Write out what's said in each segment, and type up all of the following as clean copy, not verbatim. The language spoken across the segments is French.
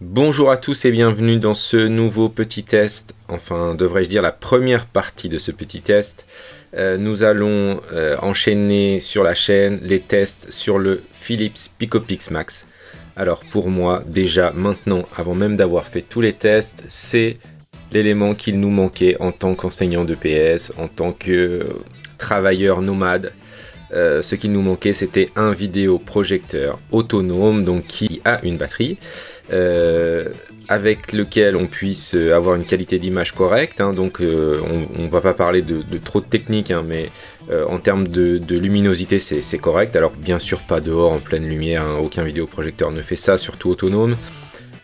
Bonjour à tous et bienvenue dans ce nouveau petit test, enfin devrais-je dire la première partie de ce petit test. Nous allons enchaîner sur la chaîne les tests sur le Philips PicoPix Max. Alors pour moi, déjà maintenant, avant même d'avoir fait tous les tests, c'est l'élément qu'il nous manquait en tant qu'enseignant de PS, en tant que travailleur nomade. Ce qu'il nous manquait, c'était un vidéoprojecteur autonome, donc qui a une batterie, avec lequel on puisse avoir une qualité d'image correcte. Donc on va pas parler de trop de technique, mais en termes de luminosité, c'est correct. Alors bien sûr pas dehors en pleine lumière, aucun vidéoprojecteur ne fait ça, surtout autonome.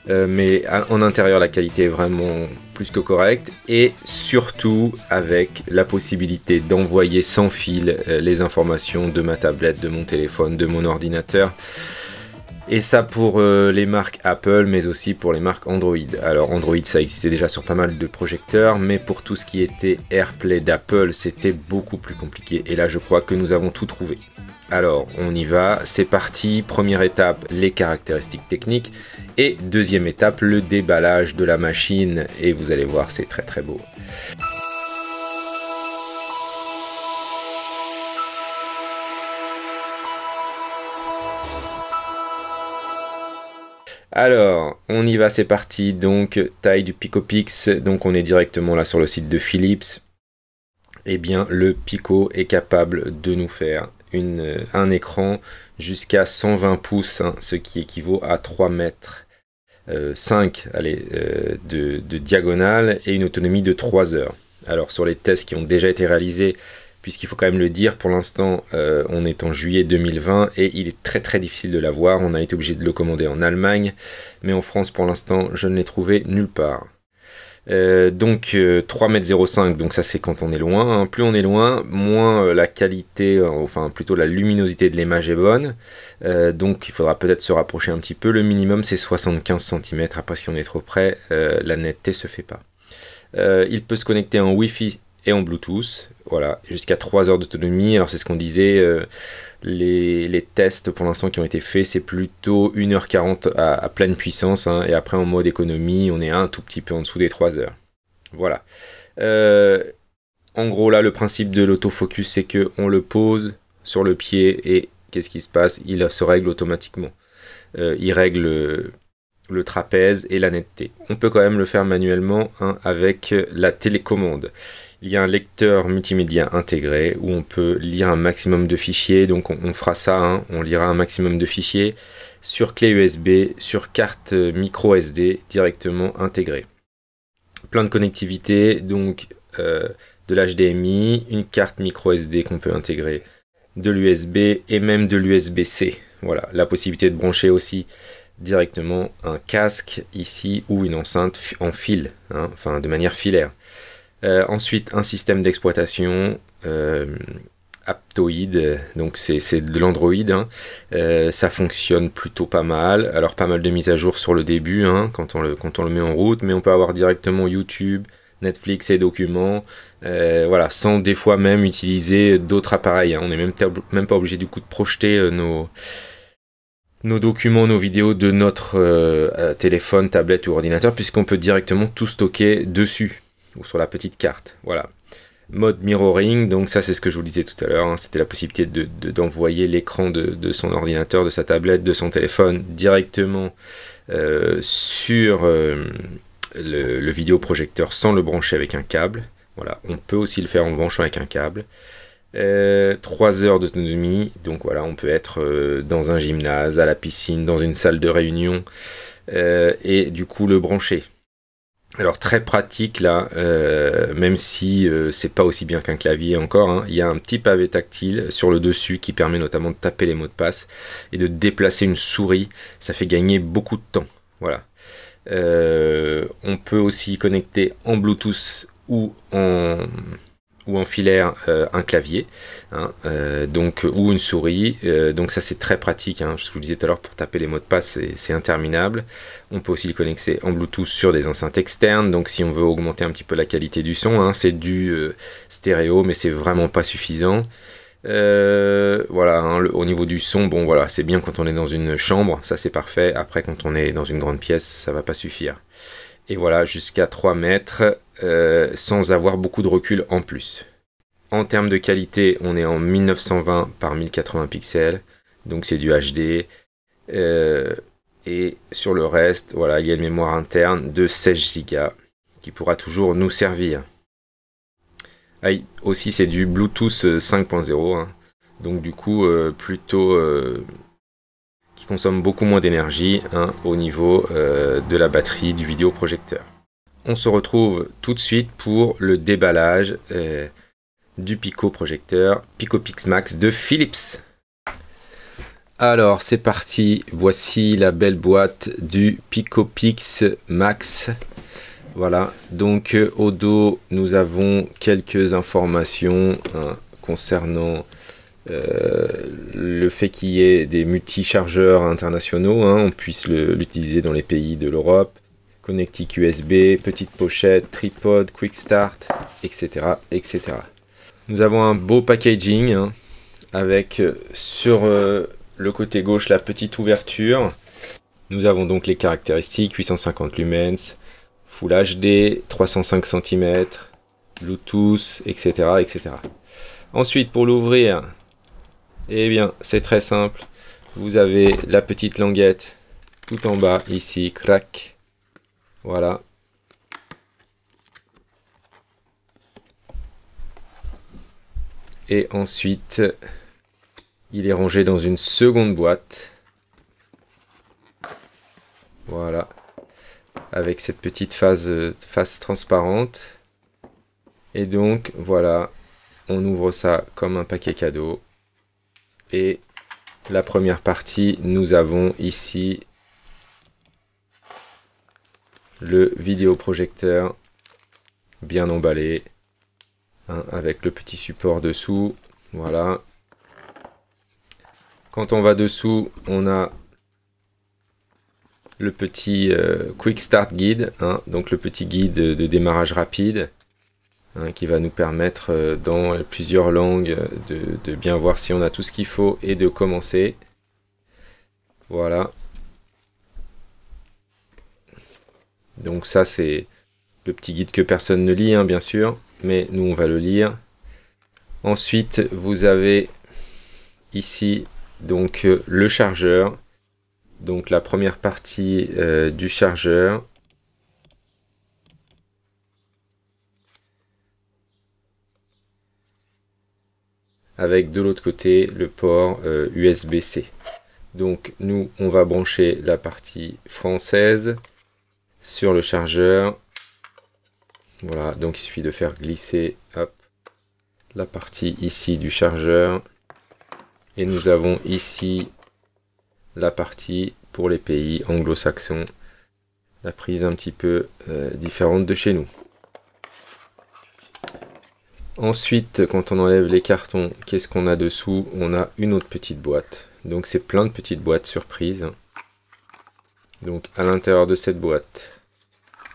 Mais en intérieur, la qualité est vraiment plus que correcte, et surtout avec la possibilité d'envoyer sans fil les informations de ma tablette, de mon téléphone, de mon ordinateur. Et ça pour les marques Apple, mais aussi pour les marques Android. Alors Android, ça existait déjà sur pas mal de projecteurs, mais pour tout ce qui était AirPlay d'Apple, c'était beaucoup plus compliqué. Et là, je crois que nous avons tout trouvé. Alors, on y va, c'est parti. Première étape, les caractéristiques techniques. Et deuxième étape, le déballage de la machine. Et vous allez voir, c'est très très beau. Alors, on y va, c'est parti. Donc, taille du PicoPix. Donc, on est directement là sur le site de Philips. Eh bien, le Pico est capable de nous faire un écran jusqu'à 120 pouces, ce qui équivaut à 3 mètres 5 de diagonale et une autonomie de 3 heures. Alors sur les tests qui ont déjà été réalisés, puisqu'il faut quand même le dire, pour l'instant on est en juillet 2020 et il est très très difficile de l'avoir. On a été obligé de le commander en Allemagne, mais en France pour l'instant je ne l'ai trouvé nulle part. Donc 3,05 m, donc ça c'est quand on est loin, Plus on est loin, moins la qualité, enfin plutôt la luminosité de l'image est bonne, donc il faudra peut-être se rapprocher un petit peu. Le minimum c'est 75 cm, après si on est trop près, la netteté se fait pas. Il peut se connecter en Wi-Fi et en Bluetooth, voilà, jusqu'à 3 heures d'autonomie. Alors c'est ce qu'on disait, les tests pour l'instant qui ont été faits, c'est plutôt 1h40 à pleine puissance, et après en mode économie, on est un tout petit peu en dessous des 3 heures. Voilà. En gros là, le principe de l'autofocus, c'est que on le pose sur le pied et qu'est-ce qui se passe? Il se règle automatiquement. Il règle le trapèze et la netteté. On peut quand même le faire manuellement avec la télécommande. Il y a un lecteur multimédia intégré où on peut lire un maximum de fichiers, donc on fera ça, on lira un maximum de fichiers sur clé USB, sur carte micro SD directement intégrée. Plein de connectivité, donc de l'HDMI, une carte micro SD qu'on peut intégrer, de l'USB et même de l'USB-C. Voilà, la possibilité de brancher aussi directement un casque ici ou une enceinte en fil, enfin de manière filaire. Ensuite, un système d'exploitation Aptoide, donc c'est de l'Android, ça fonctionne plutôt pas mal. Alors pas mal de mises à jour sur le début, quand on le met en route, mais on peut avoir directement YouTube, Netflix et documents, voilà, sans des fois même utiliser d'autres appareils. On n'est même pas obligé du coup de projeter nos documents, nos vidéos de notre téléphone, tablette ou ordinateur, puisqu'on peut directement tout stocker dessus ou sur la petite carte. Voilà. Mode mirroring, donc ça c'est ce que je vous disais tout à l'heure, c'était la possibilité d'envoyer l'écran de son ordinateur, de sa tablette, de son téléphone directement sur le vidéoprojecteur sans le brancher avec un câble. Voilà, on peut aussi le faire en le branchant avec un câble. 3 heures d'autonomie, donc voilà, on peut être dans un gymnase, à la piscine, dans une salle de réunion, et du coup le brancher. Alors très pratique là, même si c'est pas aussi bien qu'un clavier encore, il y a un petit pavé tactile sur le dessus qui permet notamment de taper les mots de passe et de déplacer une souris, ça fait gagner beaucoup de temps. Voilà. On peut aussi connecter en Bluetooth ou en filaire un clavier, ou une souris, donc ça c'est très pratique, je vous le disais tout à l'heure, pour taper les mots de passe c'est interminable. On peut aussi le connecter en Bluetooth sur des enceintes externes, donc si on veut augmenter un petit peu la qualité du son, c'est du stéréo mais c'est vraiment pas suffisant. Voilà, hein, au niveau du son, bon voilà, c'est bien quand on est dans une chambre, ça c'est parfait. Après, quand on est dans une grande pièce, ça va pas suffire. Et voilà, jusqu'à 3 mètres, sans avoir beaucoup de recul en plus. En termes de qualité, on est en 1920 par 1080 pixels, donc c'est du HD. Et sur le reste, voilà, il y a une mémoire interne de 16 Go qui pourra toujours nous servir. Ah, aussi, c'est du Bluetooth 5.0, hein, donc du coup, plutôt qui consomme beaucoup moins d'énergie, hein, au niveau de la batterie du vidéoprojecteur. On se retrouve tout de suite pour le déballage du Pico projecteur PicoPix Max de Philips. Alors c'est parti, voici la belle boîte du PicoPix Max. Voilà, donc au dos nous avons quelques informations, hein, concernant le fait qu'il y ait des multi-chargeurs internationaux, hein, on puisse l'utiliser dans les pays de l'Europe, connectique USB, petite pochette, tripod, quick start, etc. etc. Nous avons un beau packaging, hein, avec sur le côté gauche la petite ouverture. Nous avons donc les caractéristiques, 850 lumens, Full HD, 305 cm, Bluetooth, etc. etc. Ensuite, pour l'ouvrir, eh bien, c'est très simple. Vous avez la petite languette tout en bas, ici, crac. Voilà. Et ensuite, il est rangé dans une seconde boîte. Voilà. Avec cette petite face transparente. Et donc, voilà. On ouvre ça comme un paquet cadeau. Et la première partie, nous avons ici le vidéoprojecteur bien emballé, hein, avec le petit support dessous. Voilà. Quand on va dessous, on a le petit Quick Start Guide, hein, donc le petit guide de démarrage rapide, hein, qui va nous permettre dans plusieurs langues de bien voir si on a tout ce qu'il faut et de commencer. Voilà. Donc ça c'est le petit guide que personne ne lit, hein, bien sûr, mais nous on va le lire. Ensuite vous avez ici donc le chargeur, donc la première partie du chargeur. Avec de l'autre côté le port USB-C. Donc nous on va brancher la partie française sur le chargeur. Voilà, donc il suffit de faire glisser, hop, la partie ici du chargeur. Et nous avons ici la partie pour les pays anglo-saxons. La prise un petit peu différente de chez nous. Ensuite, quand on enlève les cartons, qu'est-ce qu'on a dessous? On a une autre petite boîte. Donc c'est plein de petites boîtes surprises. Donc à l'intérieur de cette boîte,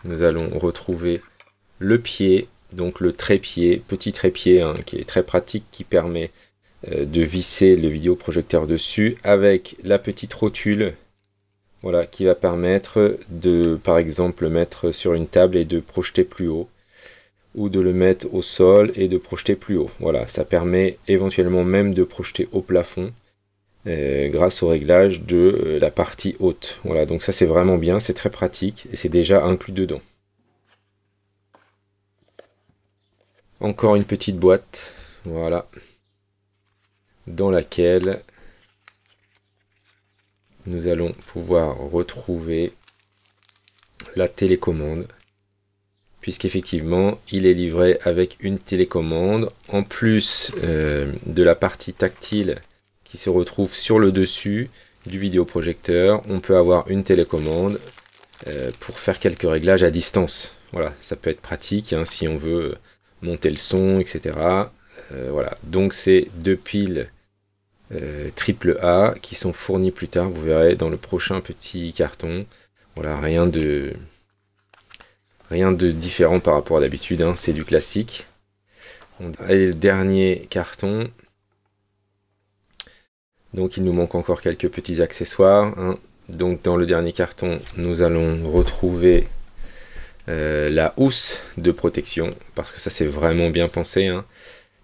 nous allons retrouver le pied, donc le trépied, petit trépied, hein, qui est très pratique, qui permet de visser le vidéoprojecteur dessus, avec la petite rotule, voilà, qui va permettre de, par exemple, le mettre sur une table et de projeter plus haut, ou de le mettre au sol et de projeter plus haut. Voilà, ça permet éventuellement même de projeter au plafond grâce au réglage de la partie haute. Voilà, donc ça c'est vraiment bien, c'est très pratique et c'est déjà inclus dedans. Encore une petite boîte, voilà, dans laquelle nous allons pouvoir retrouver la télécommande, puisqu'effectivement il est livré avec une télécommande, en plus de la partie tactile qui se retrouve sur le dessus du vidéoprojecteur. On peut avoir une télécommande pour faire quelques réglages à distance. Voilà, ça peut être pratique, hein, si on veut monter le son, etc. Voilà, donc c'est deux piles AAA qui sont fournies plus tard, vous verrez dans le prochain petit carton. Voilà, rien de différent par rapport à d'habitude, hein, c'est du classique. Et le dernier carton, Donc il nous manque encore quelques petits accessoires, hein. Donc dans le dernier carton, nous allons retrouver la housse de protection, parce que ça c'est vraiment bien pensé, hein.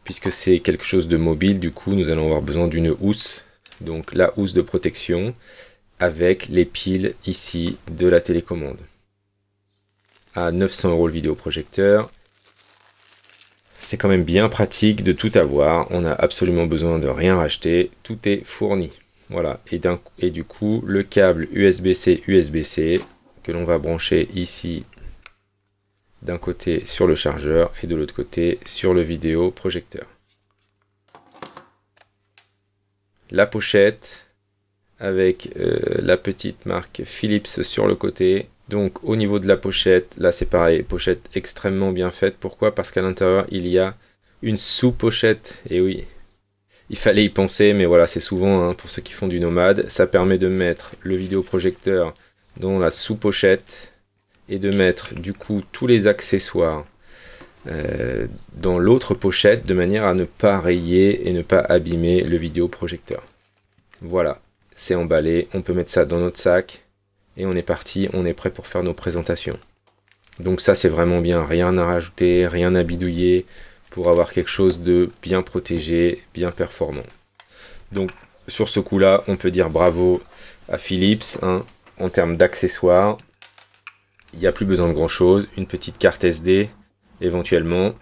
Puisque c'est quelque chose de mobile, du coup nous allons avoir besoin d'une housse. Donc la housse de protection avec les piles ici de la télécommande. À 900 € le vidéoprojecteur. C'est quand même bien pratique de tout avoir. On n'a absolument besoin de rien racheter. Tout est fourni. Voilà. Et du coup, le câble USB-C, USB-C que l'on va brancher ici d'un côté sur le chargeur et de l'autre côté sur le vidéoprojecteur. La pochette avec la petite marque Philips sur le côté. Donc au niveau de la pochette, là c'est pareil, pochette extrêmement bien faite. Pourquoi? Parce qu'à l'intérieur il y a une sous-pochette. Et oui, il fallait y penser, mais voilà, c'est souvent, hein, pour ceux qui font du nomade, ça permet de mettre le vidéoprojecteur dans la sous-pochette et de mettre du coup tous les accessoires dans l'autre pochette de manière à ne pas rayer et ne pas abîmer le vidéoprojecteur. Voilà, c'est emballé, on peut mettre ça dans notre sac et on est parti, on est prêt pour faire nos présentations. Donc ça c'est vraiment bien, rien à rajouter, rien à bidouiller pour avoir quelque chose de bien protégé, bien performant. Donc sur ce coup là, on peut dire bravo à Philips, hein, en termes d'accessoires. Il n'y a plus besoin de grand chose, une petite carte SD éventuellement,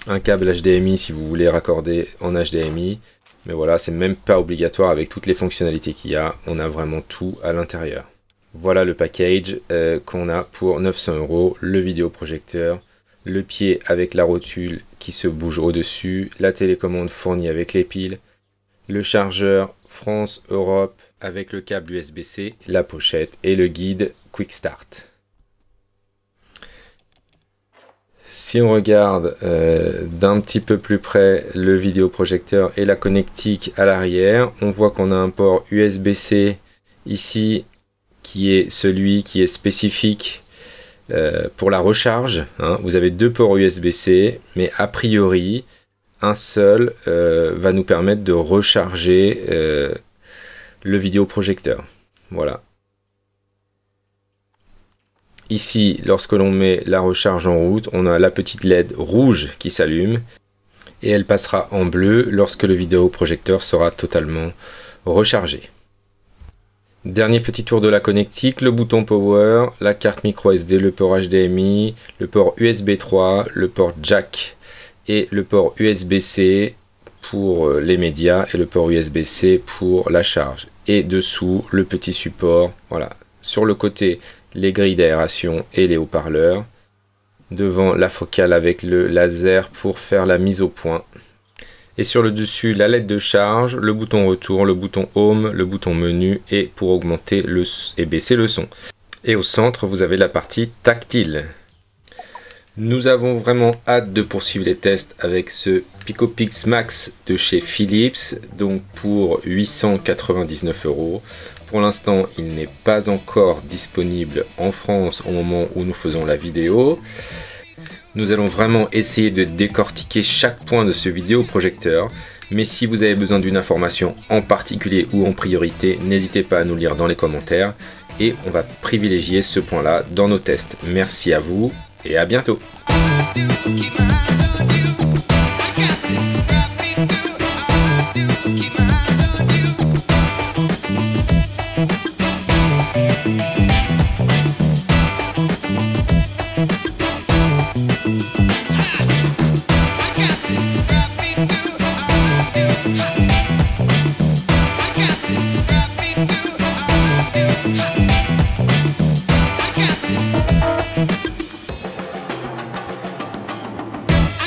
un câble HDMI si vous voulez raccorder en HDMI, mais voilà, c'est même pas obligatoire avec toutes les fonctionnalités qu'il y a, on a vraiment tout à l'intérieur. Voilà le package qu'on a pour 900 €, le vidéoprojecteur, le pied avec la rotule qui se bouge au-dessus, la télécommande fournie avec les piles, le chargeur France, Europe avec le câble USB-C, la pochette et le guide Quick Start. Si on regarde d'un petit peu plus près le vidéoprojecteur et la connectique à l'arrière, on voit qu'on a un port USB-C ici qui est celui qui est spécifique pour la recharge, hein. Vous avez deux ports USB-C, mais a priori, un seul va nous permettre de recharger le vidéoprojecteur. Voilà. Ici, lorsque l'on met la recharge en route, on a la petite LED rouge qui s'allume et elle passera en bleu lorsque le vidéoprojecteur sera totalement rechargé. Dernier petit tour de la connectique, le bouton Power, la carte micro SD, le port HDMI, le port USB 3, le port jack et le port USB-C pour les médias et le port USB-C pour la charge. Et dessous, le petit support, voilà, sur le côté, les grilles d'aération et les haut-parleurs. Devant la focale avec le laser pour faire la mise au point. Et sur le dessus, la LED de charge, le bouton retour, le bouton home, le bouton menu et pour augmenter et baisser le son. Et au centre, vous avez la partie tactile. Nous avons vraiment hâte de poursuivre les tests avec ce PicoPix Max de chez Philips, donc pour 899 €. Pour l'instant, il n'est pas encore disponible en France au moment où nous faisons la vidéo. Nous allons vraiment essayer de décortiquer chaque point de ce vidéoprojecteur. Mais si vous avez besoin d'une information en particulier ou en priorité, n'hésitez pas à nous lire dans les commentaires. Et on va privilégier ce point-là dans nos tests. Merci à vous et à bientôt.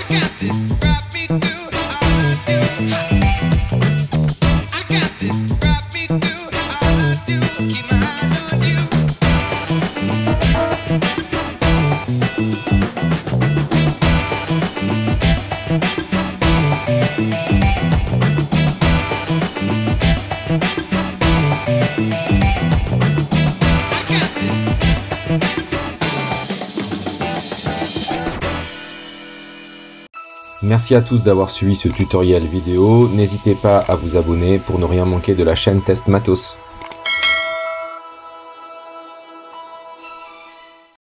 Got this, brought me through. Merci à tous d'avoir suivi ce tutoriel vidéo. N'hésitez pas à vous abonner pour ne rien manquer de la chaîne Test Matos.